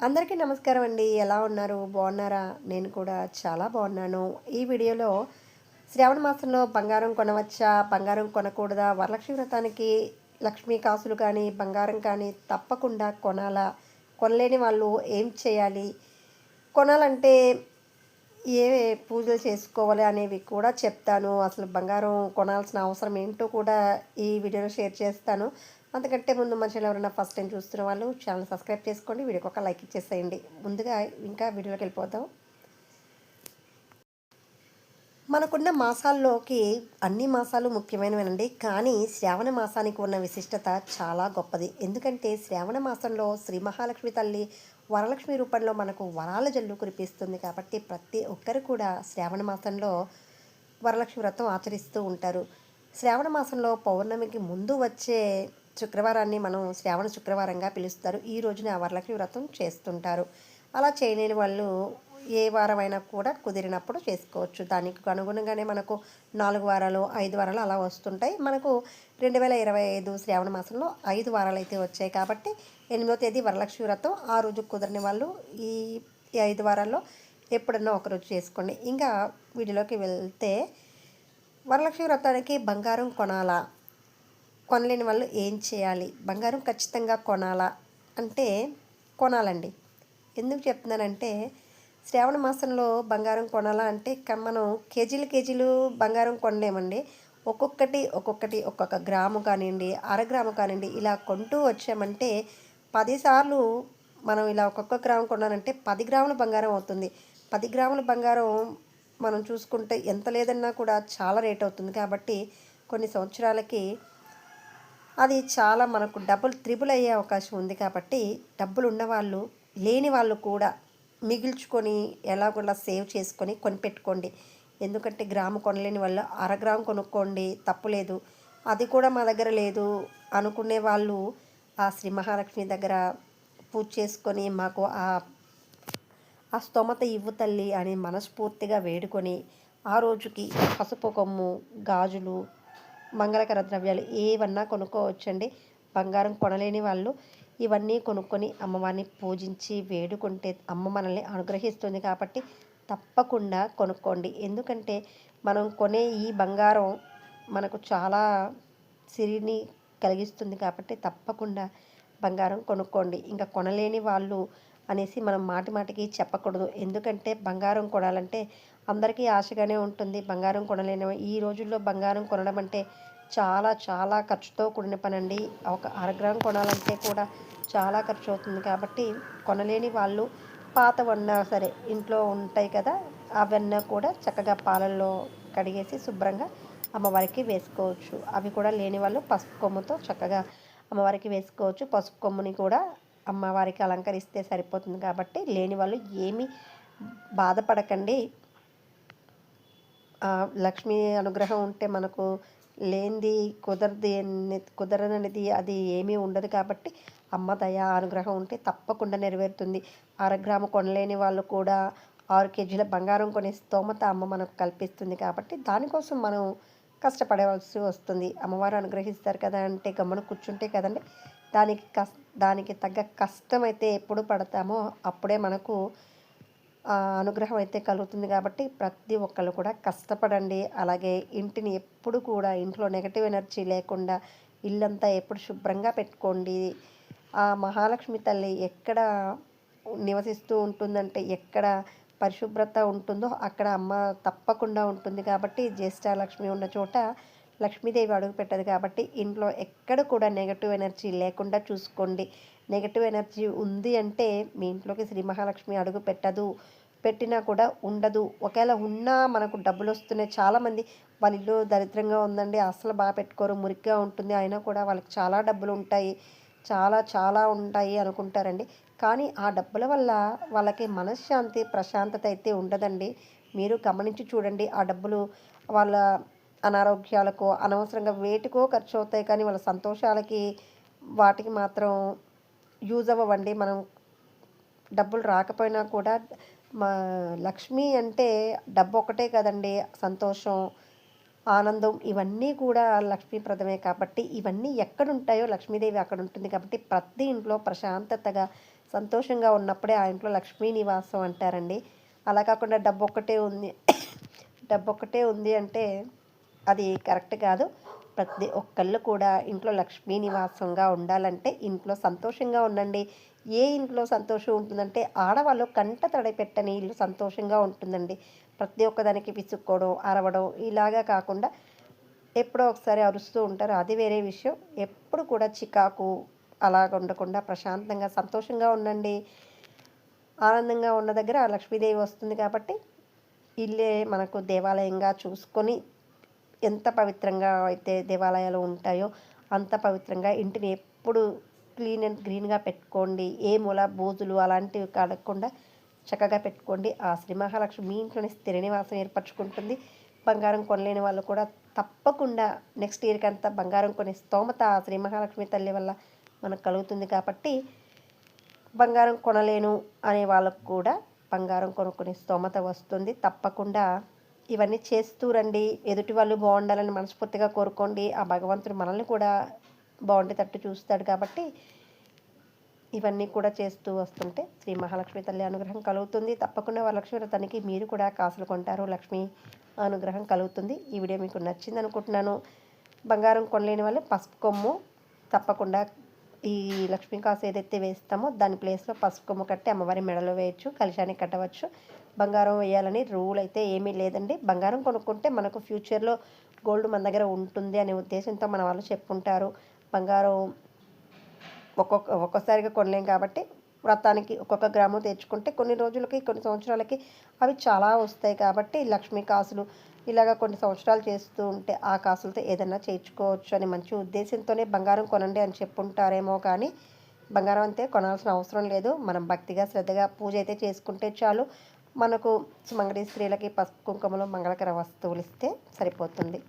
అందరికీ నమస్కారం అండి. ఎలా ఉన్నారు? బాగున్నారా? నేను కూడా చాలా బాగున్నాను. ఈ వీడియోలో శ్రావణ మాసంలో బంగారం కొనవచ్చా? బంగారం కొనకూడదా? వరలక్ష్మి వ్రతానికి లక్ష్మీ కాసులు కానీ, బంగారం కానీ తప్పకుండా కొనాలా? కొనలేని వాళ్ళు ఏం చేయాలి? కొనాలంటే ఏ పూజలు చేసుకోవాలి అనేవి కూడా చెప్తాను. అసలు బంగారం కొనాల్సిన అవసరం ఏంటో కూడా ఈ వీడియోలో షేర్ చేస్తాను. అంతకంటే ముందు మన ఛానల్ ఎవరైనా ఫస్ట్ టైం చూస్తున్న వాళ్ళు ఛానల్ సబ్స్క్రైబ్ చేసుకోండి. వీడియోకి ఒక లైక్ ఇచ్చేసేయండి. ముందుగా ఇంకా వీడియోలోకి వెళ్ళిపోతాం. మనకున్న మాసాల్లోకి అన్ని మాసాలు ముఖ్యమైనవేనండి. కానీ శ్రావణ మాసానికి ఉన్న విశిష్టత చాలా గొప్పది. ఎందుకంటే శ్రావణ మాసంలో శ్రీ మహాలక్ష్మి తల్లి వరలక్ష్మి రూపంలో మనకు వరాల జల్లు కురిపిస్తుంది. కాబట్టి ప్రతి ఒక్కరు కూడా శ్రావణ మాసంలో వరలక్ష్మి వ్రతం ఆచరిస్తూ ఉంటారు. శ్రావణ మాసంలో పౌర్ణమికి ముందు వచ్చే శుక్రవారాన్ని మనం శ్రావణ శుక్రవారంగా పిలుస్తారు. ఈ రోజున వరలక్ష్మి వ్రతం చేస్తుంటారు. అలా చేయలేని వాళ్ళు ఏ వారమైనా కూడా కుదిరినప్పుడు చేసుకోవచ్చు. దానికి అనుగుణంగానే మనకు 4 వారాలు, 5 వారాలు అలా వస్తుంటాయి. మనకు 2025 శ్రావణ మాసంలో 5 వారాలు అయితే వచ్చాయి. కాబట్టి 8వ తేదీ వరలక్ష్మి వ్రతం. ఆ రోజు కుదరని వాళ్ళు ఈ 5 వారాల్లో ఎప్పుడన్నా ఒకరోజు చేసుకోండి. ఇంకా వీడియోలోకి వెళ్తే వరలక్ష్మి వ్రతానికి బంగారం కొనాలా? కొనలేని వాళ్ళు ఏం చేయాలి? బంగారం ఖచ్చితంగా కొనాలా అంటే కొనాలండి. ఎందుకు చెప్తున్నానంటే శ్రావణ మాసంలో బంగారం కొనాలా అంటే మనం కేజీలు బంగారం కొనలేమండి. ఒక్కొక్క గ్రాము కానివ్వండి, అరగ్రాము కానివ్వండి, ఇలా కొంటూ వచ్చామంటే 10 సార్లు మనం ఇలా ఒక్కొక్క గ్రాము కొన్నానంటే 10 గ్రాముల బంగారం అవుతుంది. 10 గ్రాముల బంగారం మనం చూసుకుంటే ఎంత లేదన్నా కూడా చాలా రేట్ అవుతుంది. కాబట్టి కొన్ని సంవత్సరాలకి అది చాలా మనకు డబుల్ త్రిబుల్ అయ్యే అవకాశం ఉంది. కాబట్టి డబ్బులు ఉన్నవాళ్ళు లేని వాళ్ళు కూడా మిగిల్చుకొని ఎలాగోలా సేవ్ చేసుకొని కొనిపెట్టుకోండి. ఎందుకంటే గ్రాము కొనలేని వాళ్ళు అరగ్రాము కొనుక్కోండి, తప్పులేదు. అది కూడా మా దగ్గర లేదు అనుకునే వాళ్ళు ఆ శ్రీ మహాలక్ష్మి దగ్గర పూజ చేసుకొని మాకు ఆ స్తోమత ఇవ్వు తల్లి అని మనస్ఫూర్తిగా వేడుకొని ఆ రోజుకి పసుపు కొమ్ము, గాజులు, మంగళకర ద్రవ్యాలు ఏవన్నా కొనుక్కోవచ్చండి. బంగారం కొనలేని వాళ్ళు ఇవన్నీ కొనుక్కొని అమ్మవారిని పూజించి వేడుకుంటే అమ్మ మనల్ని అనుగ్రహిస్తుంది. కాబట్టి తప్పకుండా కొనుక్కోండి. ఎందుకంటే మనం కొనే ఈ బంగారం మనకు చాలా సిరిని కలిగిస్తుంది. కాబట్టి తప్పకుండా బంగారం కొనుక్కోండి. ఇంకా కొనలేని వాళ్ళు అనేసి మనం మాటి మాటికి చెప్పకూడదు. ఎందుకంటే బంగారం కొనాలంటే అందరికీ ఆశగానే ఉంటుంది. బంగారం కొనలేని ఈ రోజుల్లో బంగారం కొనడం అంటే చాలా చాలా ఖర్చుతో కూడిన పనండి. ఒక అరగ్రామ్ కొనాలంటే కూడా చాలా ఖర్చు అవుతుంది. కాబట్టి కొనలేని వాళ్ళు పాతవన్నా సరే ఇంట్లో ఉంటాయి కదా, అవన్నీ కూడా చక్కగా పాలల్లో కడిగేసి శుభ్రంగా అమ్మవారికి వేసుకోవచ్చు. అవి కూడా లేని వాళ్ళు పసుపు కొమ్ముతో చక్కగా అమ్మవారికి వేసుకోవచ్చు. పసుపు కొమ్ముని కూడా అమ్మవారికి అలంకరిస్తే సరిపోతుంది. కాబట్టి లేని వాళ్ళు ఏమీ బాధపడకండి. లక్ష్మీ అనుగ్రహం ఉంటే మనకు లేనిది కుదరనిది అది ఏమీ ఉండదు. కాబట్టి అమ్మ దయ అనుగ్రహం ఉంటే తప్పకుండా నెరవేరుతుంది. అరగ్రాము కొనలేని వాళ్ళు కూడా 6 కేజీల బంగారం కొనే స్తోమత అమ్మ మనకు కల్పిస్తుంది. కాబట్టి దానికోసం మనం కష్టపడవలసి వస్తుంది. అమ్మవారు అనుగ్రహిస్తారు కదా అంటే గమ్మున కూర్చుంటే కదండి. దానికి తగ్గ కష్టమైతే ఎప్పుడు పడతామో అప్పుడే మనకు అనుగ్రహం అయితే కలుగుతుంది. కాబట్టి ప్రతి ఒక్కళ్ళు కూడా కష్టపడండి. అలాగే ఇంటిని ఎప్పుడు కూడా ఇంట్లో నెగటివ్ ఎనర్జీ లేకుండా ఇల్లంతా ఎప్పుడు శుభ్రంగా పెట్టుకోండి. ఆ మహాలక్ష్మి తల్లి ఎక్కడ నివసిస్తూ ఉంటుందంటే ఎక్కడ పరిశుభ్రత ఉంటుందో అక్కడ అమ్మ తప్పకుండా ఉంటుంది. కాబట్టి జ్యేష్ఠలక్ష్మి ఉన్న చోట లక్ష్మీదేవి అడుగు పెట్టదు. కాబట్టి ఇంట్లో ఎక్కడ కూడా నెగటివ్ ఎనర్జీ లేకుండా చూసుకోండి. నెగటివ్ ఎనర్జీ ఉంది అంటే మీ ఇంట్లోకి శ్రీ మహాలక్ష్మి అడుగు పెట్టదు, పెట్టినా కూడా ఉండదు. ఒకవేళ ఉన్నా మనకు డబ్బులు వస్తున్నాయి. చాలామంది వాళ్ళ ఇల్లు దరిద్రంగా ఉందండి, అసలు బాగా పెట్టుకోరు, మురికిగా ఉంటుంది, అయినా కూడా వాళ్ళకి చాలా డబ్బులు ఉంటాయి, చాలా చాలా ఉంటాయి అనుకుంటారండి. కానీ ఆ డబ్బుల వల్ల వాళ్ళకి మనశ్శాంతి ప్రశాంతత అయితే ఉండదండి. మీరు గమనించి చూడండి. ఆ డబ్బులు వాళ్ళ అనారోగ్యాలకో అనవసరంగా వేటికో ఖర్చు అవుతాయి. కానీ వాళ్ళ సంతోషాలకి వాటికి మాత్రం యూజ్ అవ్వండి. మనం డబ్బులు రాకపోయినా కూడా మా లక్ష్మి అంటే డబ్బు ఒకటే కదండి. సంతోషం, ఆనందం ఇవన్నీ కూడా లక్ష్మీప్రదమే. కాబట్టి ఇవన్నీ ఎక్కడుంటాయో లక్ష్మీదేవి అక్కడ ఉంటుంది. కాబట్టి ప్రతి ఇంట్లో ప్రశాంతతగా సంతోషంగా ఉన్నప్పుడే ఆ ఇంట్లో లక్ష్మీ నివాసం అంటారండి. అలా కాకుండా డబ్బొక్కటే ఉంది అంటే అది కరెక్ట్ కాదు. ప్రతి ఒక్కళ్ళు కూడా ఇంట్లో లక్ష్మీ నివాసంగా ఉండాలంటే ఇంట్లో సంతోషంగా ఉండండి. ఏ ఇంట్లో సంతోషం ఉంటుందంటే ఆడవాళ్ళు కంట తడి పెట్టని ఇల్లు సంతోషంగా ఉంటుందండి. ప్రతి ఒక్కదానికి విసుక్కోవడం, అరవడం ఇలాగా కాకుండా ఎప్పుడో ఒకసారి అరుస్తూ ఉంటారు. అది వేరే విషయం. ఎప్పుడు కూడా చికాకు అలాగ ఉండకుండా ప్రశాంతంగా, సంతోషంగా ఉండండి. ఆనందంగా ఉన్న దగ్గర ఆ లక్ష్మీదేవి వస్తుంది కాబట్టి ఇల్లే మనకు దేవాలయంగా చూసుకొని ఎంత పవిత్రంగా అయితే దేవాలయాలు ఉంటాయో అంత పవిత్రంగా ఇంటిని ఎప్పుడు క్లీన్ అండ్ గ్రీన్‌గా పెట్టుకోండి. ఏ మూల బూజులు అలాంటివి కడగకుండా చక్కగా పెట్టుకోండి. ఆ శ్రీ మహాలక్ష్మి మీ ఇంట్లోనే స్థిర నివాసం ఏర్పరచుకుంటుంది. బంగారం కొనలేని వాళ్ళు కూడా తప్పకుండా నెక్స్ట్ ఇయర్‌కంతా బంగారం కొనే స్తోమత ఆ శ్రీ మహాలక్ష్మి తల్లి వల్ల మనకు కలుగుతుంది కాబట్టి బంగారం కొనలేను అనే వాళ్ళకు కూడా బంగారం కొనుక్కునే స్తోమత వస్తుంది. తప్పకుండా ఇవన్నీ చేస్తూ రండి. ఎదుటి వాళ్ళు బాగుండాలని మనస్ఫూర్తిగా కోరుకోండి. ఆ భగవంతుడు మనల్ని కూడా బాగుండేటట్టు చూస్తాడు కాబట్టి ఇవన్నీ కూడా చేస్తూ వస్తుంటే శ్రీ మహాలక్ష్మి తల్లి అనుగ్రహం కలుగుతుంది. తప్పకుండా వరలక్ష్మి వ్రతానికి మీరు కూడా కాసులు కొంటారు. లక్ష్మి అనుగ్రహం కలుగుతుంది. ఈ వీడియో మీకు నచ్చింది అనుకుంటున్నాను. బంగారం కొనలేని వాళ్ళు పసుపు కొమ్ము తప్పకుండా ఈ లక్ష్మీ కాసు ఏదైతే వేస్తామో దాని ప్లేస్లో పసుపు కొమ్ము కట్టి అమ్మవారి మెడలో వేయచ్చు, కలశానికి కట్టవచ్చు. బంగారం వేయాలని రూల్ అయితే ఏమీ లేదండి. బంగారం కొనుక్కుంటే మనకు ఫ్యూచర్లో గోల్డ్ మన దగ్గర ఉంటుంది అనే ఉద్దేశంతో మన వాళ్ళు చెప్పుంటారు. బంగారం ఒక్కొక్కసారిగా కొనలేం కాబట్టి వ్రతానికి ఒక్కొక్క గ్రాము తెచ్చుకుంటే కొన్ని రోజులకి, కొన్ని సంవత్సరాలకి అవి చాలా వస్తాయి కాబట్టి లక్ష్మీ కాసులు ఇలాగ కొన్ని సంవత్సరాలు చేస్తూ ఉంటే ఆ కాసులతో ఏదైనా చేయించుకోవచ్చు అని మంచి ఉద్దేశంతోనే బంగారం కొనండి అని చెప్పుంటారేమో కానీ బంగారం అంతే కొనాల్సిన అవసరం లేదు. మనం భక్తిగా, శ్రద్ధగా పూజ అయితే చేసుకుంటే చాలు. మనకు సుమంగళి స్త్రీలకి పసుపు కుంకుమలు మంగళకర వస్తువులు ఇస్తే సరిపోతుంది.